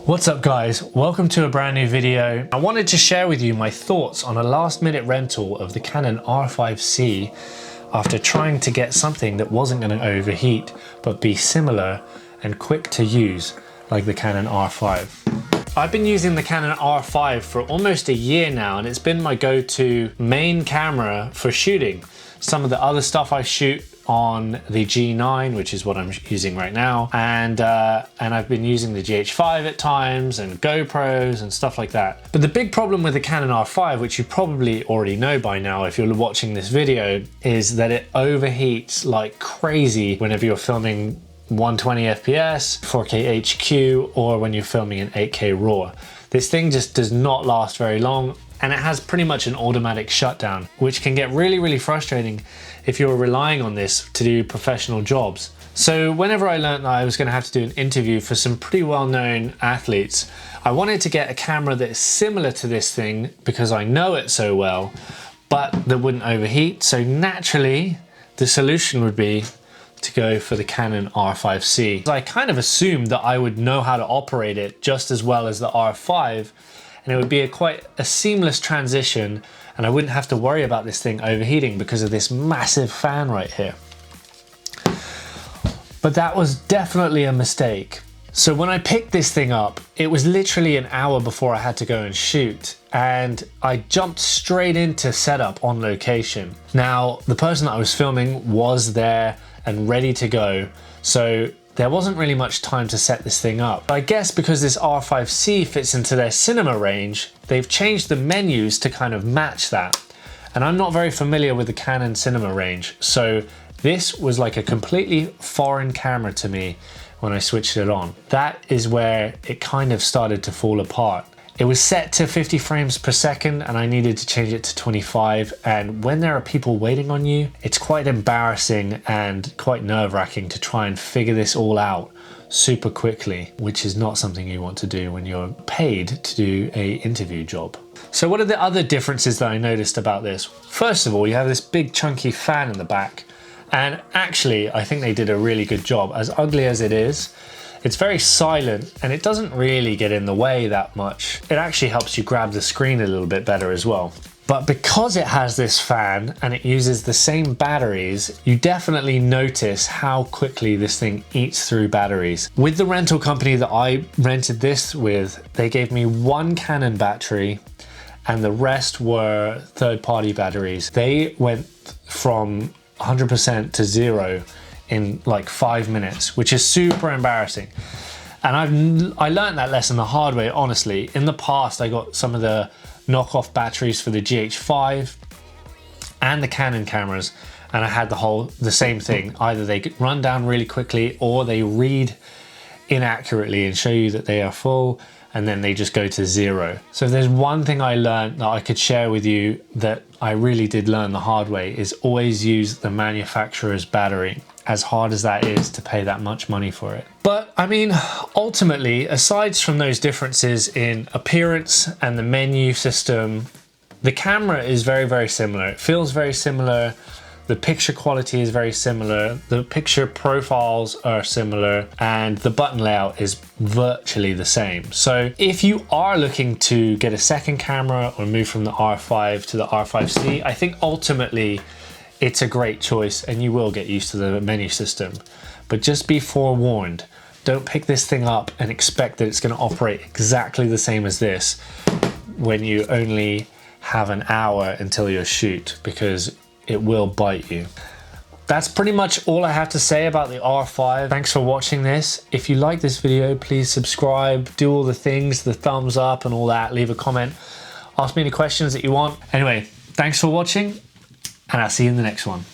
What's up guys, welcome to a brand new video. I wanted to share with you my thoughts on a last minute rental of the Canon R5C after trying to get something that wasn't going to overheat but be similar and quick to use like the Canon R5. I've been using the Canon R5 for almost a year now and it's been my go-to main camera for shooting. Some of the other stuff I shoot on the G9, which is what I'm using right now, and I've been using the GH5 at times and GoPros and stuff like that. But the big problem with the Canon R5, which you probably already know by now if you're watching this video, is that it overheats like crazy whenever you're filming 120 FPS, 4K HQ, or when you're filming in 8K RAW. This thing just does not last very long, and it has pretty much an automatic shutdown, which can get really frustrating if you're relying on this to do professional jobs. So whenever I learned that I was going to have to do an interview for some pretty well-known athletes, I wanted to get a camera that is similar to this thing because I know it so well, but that wouldn't overheat. So naturally, the solution would be to go for the Canon R5C. I kind of assumed that I would know how to operate it just as well as the R5, and it would be quite a seamless transition, and I wouldn't have to worry about this thing overheating because of this massive fan right here. But that was definitely a mistake. So when I picked this thing up, it was literally an hour before I had to go and shoot, and I jumped straight into setup on location. Now, the person that I was filming was there and ready to go, so there wasn't really much time to set this thing up. I guess because this R5C fits into their cinema range, they've changed the menus to kind of match that. And I'm not very familiar with the Canon cinema range, so this was like a completely foreign camera to me when I switched it on. That is where it kind of started to fall apart. It was set to 50 frames per second and I needed to change it to 25, and when there are people waiting on you, it's quite embarrassing and quite nerve-wracking to try and figure this all out super quickly, which is not something you want to do when you're paid to do an interview job. So what are the other differences that I noticed about this? First of all, you have this big chunky fan in the back, and actually I think they did a really good job. As ugly as it is, it's very silent and it doesn't really get in the way that much. It actually helps you grab the screen a little bit better as well. But because it has this fan and it uses the same batteries, you definitely notice how quickly this thing eats through batteries. With the rental company that I rented this with, they gave me one Canon battery and the rest were third-party batteries. They went from 100% to 0 in like 5 minutes, which is super embarrassing. And I learned that lesson the hard way, honestly. In the past, I got some of the knockoff batteries for the GH5 and the Canon cameras, and I had the same thing. Either they run down really quickly or they read inaccurately and show you that they are full, and then they just go to 0. So if there's one thing I learned that I could share with you that I really did learn the hard way, is always use the manufacturer's battery, as hard as that is to pay that much money for it. But I mean, ultimately, aside from those differences in appearance and the menu system, the camera is very similar. It feels very similar. The picture quality is very similar. The picture profiles are similar, and the button layout is virtually the same. So if you are looking to get a second camera or move from the R5 to the R5C, I think ultimately it's a great choice and you will get used to the menu system. But just be forewarned, don't pick this thing up and expect that it's going to operate exactly the same as this when you only have an hour until your shoot, because it will bite you. That's pretty much all I have to say about the R5. Thanks for watching this. If you like this video, please subscribe, do all the things, the thumbs up and all that, leave a comment, ask me any questions that you want. Anyway, thanks for watching, and I'll see you in the next one.